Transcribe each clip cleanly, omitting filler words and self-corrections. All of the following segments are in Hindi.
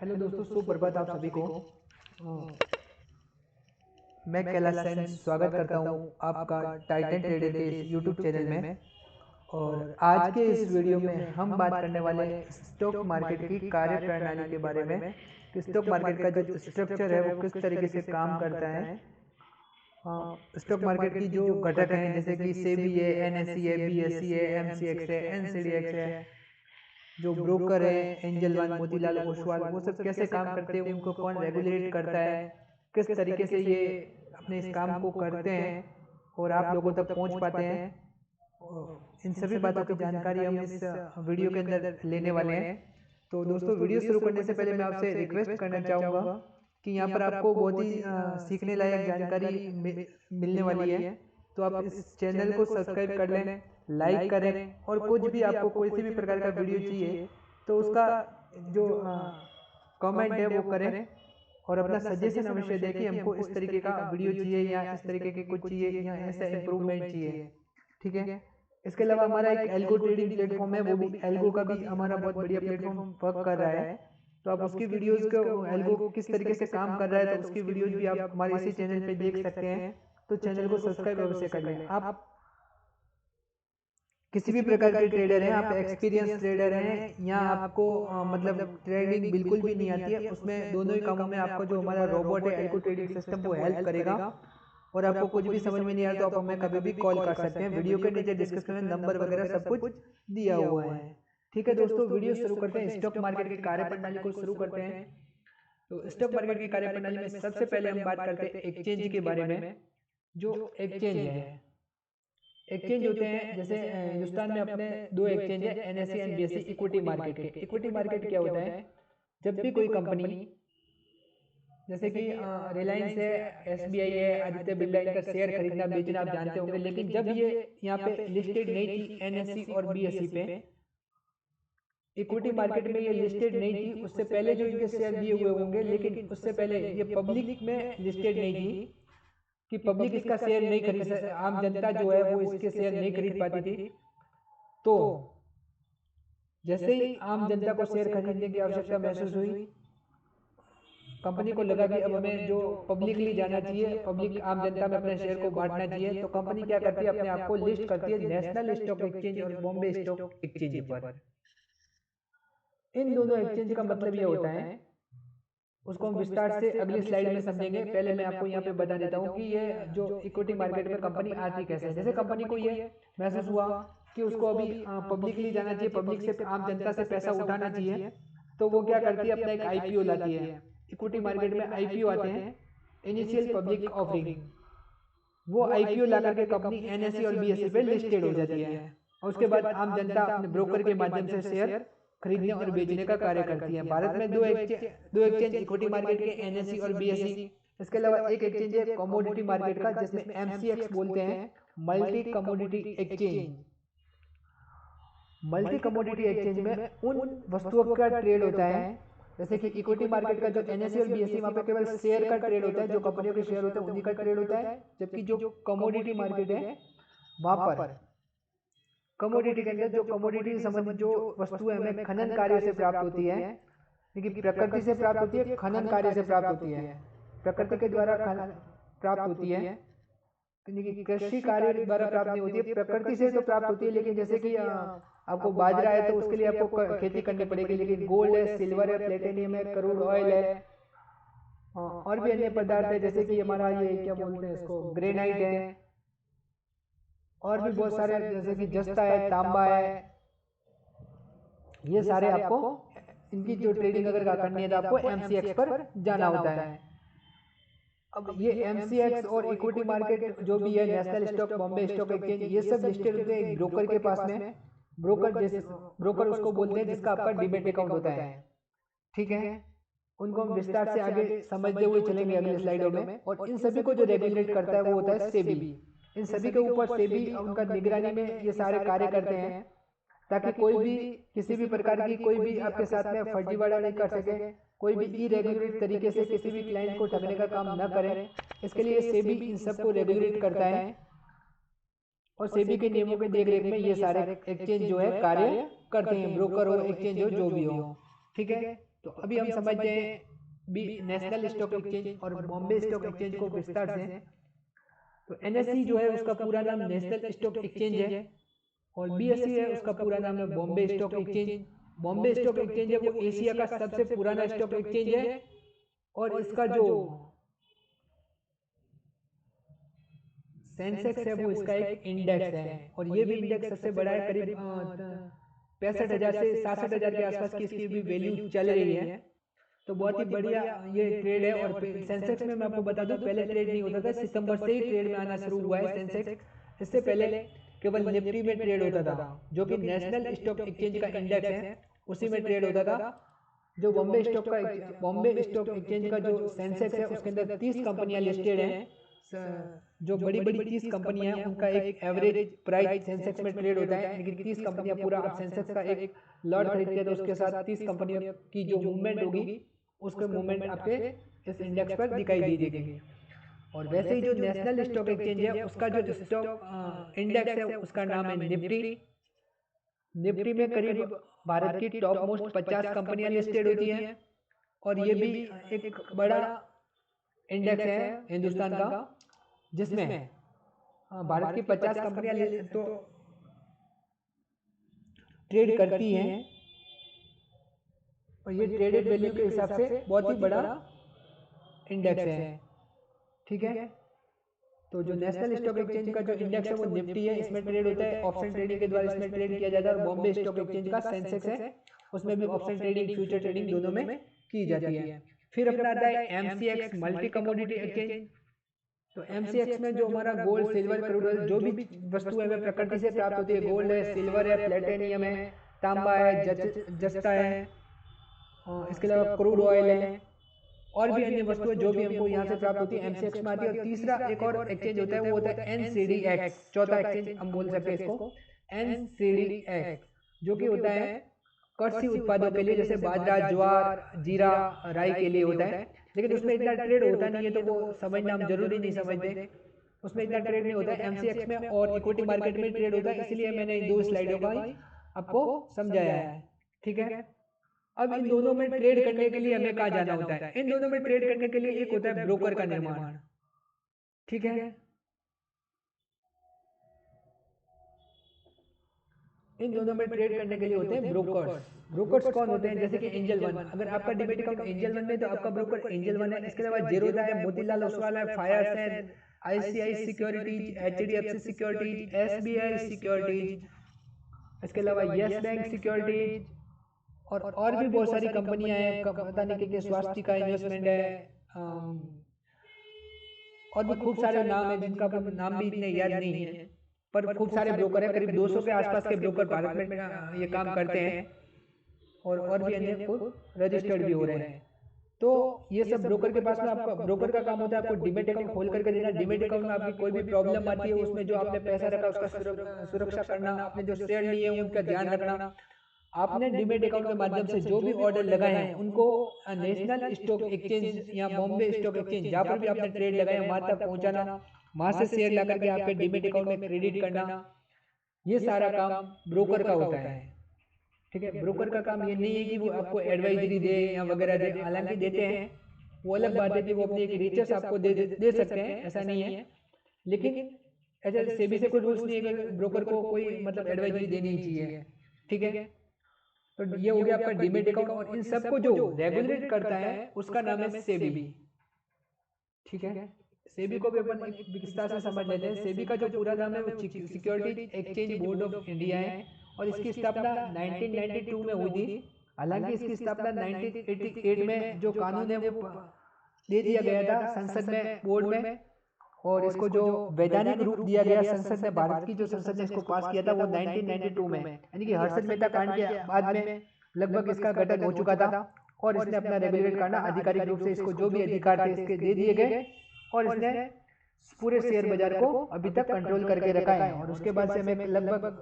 हेलो दोस्तों, सुप्रभात आप सभी को। मैं कैलाश सैन स्वागत करता हूं आपका टाइटन ट्रेडर के इस यूट्यूब चैनल में। और आज के इस वीडियो में हम बात करने वाले हैं स्टॉक मार्केट की कार्य प्रणाली के बारे में कि स्टॉक मार्केट का जो स्ट्रक्चर है वो किस तरीके से काम करता है। स्टॉक मार्केट की जो घटक हैं जैसे कि सेबी है, एनएसई है, बीएसई है, एमसीएक्स है, एनसीडीएक्स है, जो ब्रोकर है एंजल वन, मोतीलाल ओसवाल, वो सब कैसे काम करते हैं, उनको कौन रेगुलेट करता है, किस तरीके से ये अपने इस काम को करते हैं और आप लोगों तक पहुंच पाते हैं। इन सभी बातों की जानकारी हम इस वीडियो के अंदर लेने वाले हैं। तो दोस्तों, वीडियो शुरू करने से पहले मैं आपसे रिक्वेस्ट करना चाहूँगा कि यहाँ पर आपको बहुत ही सीखने लायक जानकारी मिलने वाली है। तो आप इस चैनल को सब्सक्राइब कर लें, लाइक करें और कुछ भी आपको कोई सी भी प्रकार का वीडियो चाहिए तो उसका जो कमेंट है वो करें और अपना सजेशन अवश्य दें कि हमको इस तरीके का वीडियो चाहिए या इस तरीके के कुछ चाहिए या ऐसा इम्प्रूवमेंट चाहिए। ठीक है। इसके अलावा हमारा एक एल्गो ट्रेडिंग प्लेटफॉर्म है, वो भी एल्गो का भी हमारा बहुत बढ़िया प्लेटफॉर्म वर्क कर रहा है। तो आप उसकी वीडियोस को एल्गो किस तरीके से काम कर रहा है तो उसकी वीडियोस भी आप हमारे इसी चैनल पे देख सकते हैं। तो चैनल को सब्सक्राइब अवश्य कर लें। आप किसी भी प्रकार के ट्रेडर हैं, आप एक्सपीरियंस ट्रेडर हैं या आपको मतलब ट्रेडिंग बिल्कुल भी नहीं आती है, उसमें दोनों ही कामों में आपको जो हमारा रोबोट है एल्गो ट्रेडिंग सिस्टम वो हेल्प करेगा। और आपको कुछ भी समझ में नहीं आ रहा तो आप हमें कभी भी कॉल कर सकते हैं। वीडियो के नीचे डिस्क्रिप्शन में नंबर वगैरह सब कुछ दिया हुआ है। ठीक है दोस्तों, वीडियो शुरू करते हैं। स्टॉक मार्केट की कार्यप्रणाली को शुरू करते हैं। तो स्टॉक मार्केट की कार्यप्रणाली में सबसे पहले हम बात करते हैं एक्सचेंज के बारे में। जो एक्सचेंज है, एक्सचेंज होते हैं जैसे हिंदुस्तान में अपने दो एक्सचेंज है, NSE and BSE equity market के। इक्विटी मार्केट क्या होता है? जब भी कोई कंपनी जैसे कि रिलायंस है, एसबीआई है, आदित्य बिरला, इनका शेयर खरीदना बेचना आप जानते होंगे, लेकिन जब ये यहाँ पे लिस्टेड नहीं थी एनएसई और बीएसई पे, इक्विटी मार्केट में ये लिस्टेड नहीं थी, उससे पहले जो इनके शेयर दिए हुए होंगे, लेकिन उससे पहले ये पब्लिक में लिस्टेड नहीं थी कि पब्लिक इसका शेयर नहीं खरीद, आम जनता जो है वो इसके शेयर नहीं खरीद पाती थी। तो जैसे ही आम जनता को शेयर खरीदने की आवश्यकता महसूस हुई, कंपनी को लगा कि अब हमें जो पब्लिकली जाना चाहिए, पब्लिक आम जनता में अपने शेयर को बांटना चाहिए, तो कंपनी क्या करती है, अपने आप को लिस्ट करती है नेशनल स्टॉक एक्सचेंज और बॉम्बे स्टॉक एक्सचेंज पर। इन दोनों एक्सचेंज का मतलब ये होता है, उसको हम विस्तार से अगली स्लाइड में समझेंगे। पहले मैं आपको यहाँ पे बता देता हूँ कि ये जो इक्विटी मार्केट में कंपनी आती कैसे है। जैसे कंपनी को ये महसूस हुआ कि उसको अभी पब्लिकली जाना चाहिए, पब्लिक से आम जनता से पैसा उठाना चाहिए, तो वो क्या करती है, अपना एक आईपीओ लाती है। इक्विटी मार्केट में आईपीओ आते हैं, इनिशियल पब्लिक ऑफरिंग। वो आईपीओ ला करके कंपनी एनएसई और बीएसई पे लिस्टेड हो जाती है और उसके बाद आम जनता अपने ब्रोकर के माध्यम से शेयर खरीदने और बेचने का कार्य करती है। भारत में दो एक्सचेंज इक्विटी मार्केट के, एनएसई और बीएसई। इसके अलावा एक एक्सचेंज है कमोडिटी मार्केट का, जिसमें एमसीएक्स बोलते हैं, multi commodity exchange. Multi commodity exchange में उन वस्तुओं का ट्रेड होता है, जैसे कि इक्विटी मार्केट का जो एनएसई और बीएसई, वहां पे केवल शेयर का ट्रेड होता है, जो कंपनियों के शेयर होते हैं उन्हीं का ट्रेड होता है। जबकि जो कमोडिटी मार्केट है वहां पर कमोडिटी के अंदर जो कमोडिटी संबंधित जो वस्तुएं हमें खनन कार्य से प्राप्त होती है, लेकिन प्रकृति से प्राप्त होती है, खनन कार्य से प्राप्त होती है, प्रकृति के द्वारा प्राप्त होती है, कृषि कार्य द्वारा प्राप्त नहीं होती है। प्रकृति से तो प्राप्त होती है, लेकिन जैसे कि आपको बाजरा है तो उसके लिए आपको खेती करनी पड़ेगी, लेकिन गोल्ड है, सिल्वर है, प्लेटिनियम है, क्रूड ऑयल है, और भी अन्य पदार्थ है, जैसे कि हमारा ये क्या बोलते हैं इसको, ग्रेनाइट है, और भी बहुत सारे जैसे कि जस्ता है, तांबा है, ये सारे आपको इनकी जो ट्रेडिंग अगर करनी है तो आपको एमसीएक्स पर जाना होता है। अब ये एमसीएक्स और इक्विटी मार्केट जो भी है, national stock, Bombay stock exchange, ये सब लिस्टेड होते हैं ब्रोकर के पास में। ब्रोकर उसको बोलते हैं जिसका आपका डीमैट अकाउंट होता है। ठीक है, उनको हम विस्तार से आगे समझते हुए चलेंगे अगली स्लाइडों में। और इन सभी को जो रेगुलेट करता है वो होता है सेबी। इन सभी के ऊपर सेबी उनका निगरानी में ये सारे कार्य करते हैं, ताकि कोई भी किसी भी प्रकार की कोई भी आपके साथ में फर्जीवाड़ा नहीं कर सके, कोई भी इरेगुलर तरीके से किसी भी क्लाइंट को ठगने का काम न करे। इसके लिए सेबी इन सबको रेगुलेट करता है और सेबी के नियमों के देख रेख में ये सारे एक्सचेंज जो है कार्य करते हैं, ब्रोकर हो, एक्सचेंज हो, जो भी हो। ठीक है, तो अभी हम समझते हैं बी नेशनल स्टॉक एक्सचेंज और बॉम्बे स्टॉक एक्सचेंज को विस्तार से। तो एनएसई जो है उसका पूरा नाम नेशनल स्टॉक एक्सचेंज है, और बीएसई है उसका पूरा नाम है Bombay stock exchange. Bombay stock exchange है वो एशिया का सबसे पुराना स्टॉक एक्सचेंज है, और इसका जो सेंसेक्स है वो इसका एक इंडेक्स है, और ये भी इंडेक्स सबसे बड़ा है, करीब 65,000 से 67,000 के आसपास की इसकी भी वैल्यू चल रही है। तो बहुत ही बढ़िया ये ट्रेड है। और सेंसेक्स में मैं आपको बता दूं पहले ट्रेड नहीं होता था, सितंबर से ही ट्रेड में आना शुरू हुआ है सेंसेक्स। इससे पहले केवल निफ्टी में ट्रेड होता था, जो कि नेशनल स्टॉक एक्सचेंज का इंडेक्स है, उसी में ट्रेड होता था। जो बॉम्बे स्टॉक एक्सचेंज का जो सेंसेक्स है उसके अंदर 30 कंपनियां लिस्टेड हैं। जो बड़ी बड़ी 30 कंपनियां हैं उनका एक एवरेज प्राइस सेंसेक्स में ट्रेड होता है, लेकिन 30 कंपनियां पूरा आप सेंसेक्स का एक लॉट खरीदते हैं तो उसके साथ 30 कंपनियों की जो मूवमेंट होगी उसके मूवमेंट आपके इस इंडेक्स पर दिखाई दी देगी। और वैसे ही जो नेशनल स्टॉक एक्सचेंज है उसका जो स्टॉक इंडेक्स है उसका नाम है निफ्टी। निफ्टी में करीब भारत की टॉप मोस्ट 50 कंपनियां लिस्टेड होती हैं, और ये भी एक बड़ा इंडेक्स है हिंदुस्तान का, जिसमें भारत की 50 कंपनियां तो ट्रेड करती हैं, और ये ट्रेडेड वैल्यू के हिसाब से बहुत ही बड़ा इंडेक्स है। ठीक है, तो जो नेशनल स्टॉक एक्सचेंज का जो इंडेक्स है वो निफ्टी है, इसमें ट्रेड होता है, ऑप्शन ट्रेडिंग के द्वारा इसमें ट्रेड किया जाता है। और बॉम्बे स्टॉक एक्सचेंज का सेंसेक्स है, उसमें भी ऑप्शन ट्रेडिंग फ्यूचर ट्रेडिंग दोनों में की जाती है। फिर अपना आता है एमसीएक्स मल्टी कमोडिटी एक्सचेंज। तो एमसीएक्स में जो हमारा गोल्ड सिल्वर क्रूड ऑयल जो भी वस्तु है प्रकृति से प्राप्त होती है, गोल्ड है, सिल्वर है, प्लेटिनियम है, तांबा है, जस्ता है, इसके अलावा क्रूड ऑयल है, और भी अन्य वस्तुएं जो भी हमको यहाँ से प्राप्त होती है एमसीएक्स में आती है। और तीसरा एक और एक्सचेंज होता है वो होता है एनसीडीएक्स, चौथा एक्सचेंज हम बोल सकते हैं इसको एनसीडीएक्स, जो कि होता है कृषि उत्पादों के लिए, जैसे बाजरा, ज्वार, जीरा, राई के लिए होता है। लेकिन उसमें इतना ट्रेड होता नहीं है, तो वो समझना हम जरूरी नहीं समझते, उसमें इतना ट्रेड नहीं होता है एमसीएक्स में, और इक्विटी मार्केट में ट्रेड होता है, इसलिए मैंने इन 2 स्लाइडों का आपको समझाया है। ठीक है, अब इन दोनों में ट्रेड करने के लिए हमें कहाँ जाना होता है? इन दोनों में ट्रेड करने के लिए एक होता है ब्रोकर का निर्माण। ठीक है, इन दोनों में ट्रेड करने के लिए होते हैं ब्रोकर्स। ब्रोकर्स कौन होते हैं? जैसे कि एंजल वन, अगर आपका डिमेट अकाउंट एंजल वन में तो आपका ब्रोकर एंजल वन है। इसके अलावा जीरोधा है, मोतीलाल ओसवाल है, फायर है, ICI securities, HDFC securities, SBI securities, इसके अलावा यस बैंक सिक्योरिटीज, और भी बहुत सारी कंपनियां हैं, पता नहीं कितने, स्वास्थ्य का इन्वेस्टमेंट है, और भी खूब सारे नाम है जिनका नाम भी इतने याद नहीं है, पर खूब सारे ब्रोकर है, करीब 200 के आसपास के ब्रोकर भारत में ये काम करते हैं, और भी अन्य को रजिस्टर्ड भी हो रहे हैं। तो ये सब ब्रोकर के पास में, आपका ब्रोकर का काम होता है आपको डिमेट अकाउंट खोल करके देना। डिमेट अकाउंट में आपकी कोई भी प्रॉब्लम आती है, उसमें जो आपने पैसा रखा उसका सुरक्षा करना, आपने जो शेयर लिए हैं उनका ध्यान रखना। आपने डिमेट अकाउंट के माध्यम से जो भी ऑर्डर लगाए हैं उनको नेशनल स्टॉक एक्सचेंज या बॉम्बे स्टॉक एक्सचेंज जहाँ पर भी आपने ट्रेड लगाए वहां तक पहुंचाना, वहां से शेयर ला करके आपके डिमेट अकाउंट में क्रेडिट करना, ये सारा काम ब्रोकर का होता है। ठीक है, ब्रोकर का काम ये नहीं है कि वो आपको एडवाइजरी दे या वगैरह दे, हालांकि देते हैं, वो अलग बात है कि वो अपनी एक रिसर्च आपको दे सकते हैं, ऐसा नहीं है, लेकिन ऐसे सेबी से कोई रूल्स नहीं है कि ब्रोकर को कोई मतलब एडवाइजरी देनी ही चाहिए। ठीक है, तो ये हो गया आपका डिमेट अकाउंट, और इन सबको जो रेगुलेट करता है उसका नाम है सेबी। ठीक है, सेबी को भी अपन एक विस्तार से समझ लेते हैं। सेबी का जो पूरा नाम है वो securities exchange board of India है, और इसकी स्थापना 1992 में हुई थी। हालांकि इसकी स्थापना 1988 में जो कानून है वो दे दिया गया था संसद में, बोर्ड में, और इसको जो वैधानिक रूप दिया गया संसद ने, भारत की जो संसद ने इसको पास किया था वो 1992 में, यानी कि हर्षद मेहता कांड के बाद में लगभग इसका गठन हो चुका था, और इसने अपना रेगुलेट करना आधिकारिक रूप से, इसको जो भी अधिकार थे इसके दे दिए गए, और इसने पूरे शेयर बाजार को अभी तक कंट्रोल करके रखा है। और उसके बाद से हमें लगभग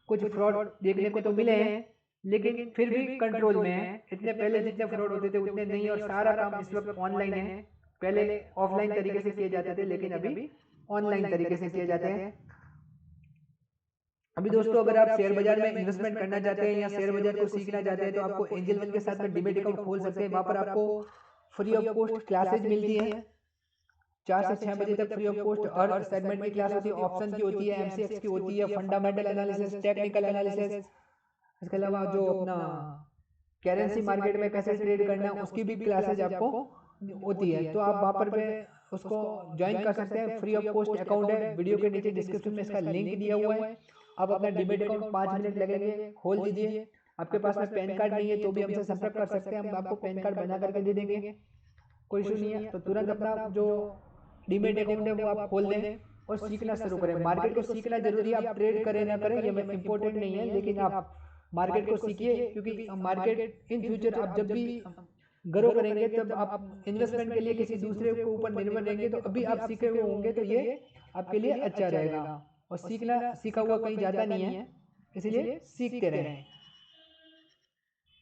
कुछ फ्रॉड देखने को तो मिले हैं, लेकिन फिर भी कंट्रोल में है। इतने पहले जितने फ्रॉड होते थे उतने नहीं, और सारा काम इस वक्त ऑनलाइन है। पहले ऑफलाइन तरीके से किए जाते थे, लेकिन अभी ऑनलाइन तरीके से किए जाते हैं। अभी दोस्तों अगर आप शेयर बाजार में इन्वेस्टमेंट करना चाहते हैं या शेयर बाजार को सीखना चाहते हैं तो आपको एंजल वन के साथ में डीमैट अकाउंट खोल सकते हैं। वहाँ पर आपको फ्री ऑफ कॉस्ट क्लासेज मिलती है, 4 से 6 बजे तक free of cost. Her segment की क्लास होती है, ऑप्शन की होती है, एमसीएक्स की होती है, फंडामेंटल एनालिसिस, टेक्निकल एनालिसिस। इसके अलावा जो अपना करेंसी मार्केट में कैसे ट्रेड करना है उसकी भी क्लासेज आपको होती है। तो आप वहाँ पर पे उसको ज्वाइन कर सकते हैं। फ्री ऑफ कॉस्ट अकाउंट है, वीडियो के नीचे डिस्क्रिप्शन में इसका लिंक दिया हुआ है। आप अपना डीमैट अकाउंट 5 मिनट लगेंगे, खोल दीजिए। आपके पास में पैन कार्ड नहीं है तो भी हमसे संपर्क कर सकते हैं, हम आपको पैन कार्ड बना करके दे देंगे, कोई इशू नहीं है। तो तुरंत अपना जो डीमैट अकाउंट है वो आप खोल दें और सीखना शुरू करें। मार्केट को सीखना जरूरी है, आप ट्रेड करें ना करें ये इंपॉर्टेंट नहीं है, लेकिन आप मार्केट को सीखिए, क्योंकि मार्केट इन फ्यूचर आप जब भी ग्रो करेंगे तब आप इन्वेस्टमेंट के लिए किसी दूसरे के ऊपर निर्भर रहेंगे। तो अभी आप सीखे हुए होंगे तो ये आपके लिए अच्छा रहेगा। और सीखा हुआ कहीं जाता नहीं है, इसलिए सीखते रहें।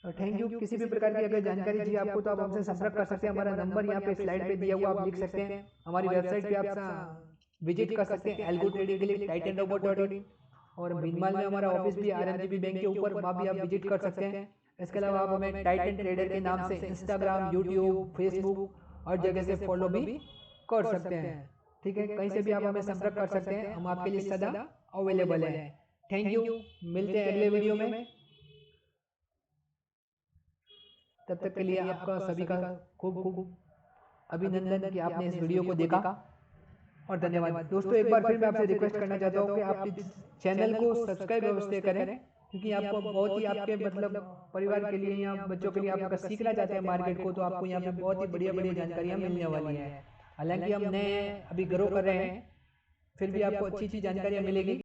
Thank you. किसी भी प्रकार की अगर जानकारी चाहिए आपको तो आप हमसे संपर्क कर सकते हैं। हमारा नंबर यहाँ पे स्लाइड पे दिया हुआ, आप लिख सकते हैं। हमारी वेबसाइट पे आप विजिट कर सकते हैं एल्गो ट्रेडिंग के लिए titanrobot.in। और भीनमाल में हमारा ऑफिस भी आरएमजीबी बैंक के ऊपर, वहाँ भी आप विजिट कर सकते हैं। इसके अलावा आप हमें टाइटन ट्रेडर के नाम से इंस्टाग्राम, यूट्यूब, फेसबुक हर जगह से फॉलो भी कर सकते हैं। ठीक है, कहीं से भी आप हमें संपर्क कर सकते हैं, हम आपके लिए सदा अवेलेबल हैं। थैंक यू, मिलते हैं अगले वीडियो में। तब तक के लिए आपका सभी का खूब खूब अभिनंदन कि आपने इस वीडियो को देखा, और धन्यवाद। दोस्तों एक बार फिर मैं आपसे रिक्वेस्ट करना चाहता हूँ कि आप इस चैनल को सब्सक्राइब अवश्य करें, क्योंकि आपको बहुत ही आपके मतलब परिवार के लिए या बच्चों के लिए आप अगर सीखना चाहते हैं मार्केट को तो आपको यहाँ पे बहुत ही बढ़िया बढ़िया जानकारियाँ मिलने वाली हैं। हालांकि हम नए अभी ग्रो कर रहे हैं, फिर भी आपको अच्छी अच्छी जानकारियाँ मिलेगी।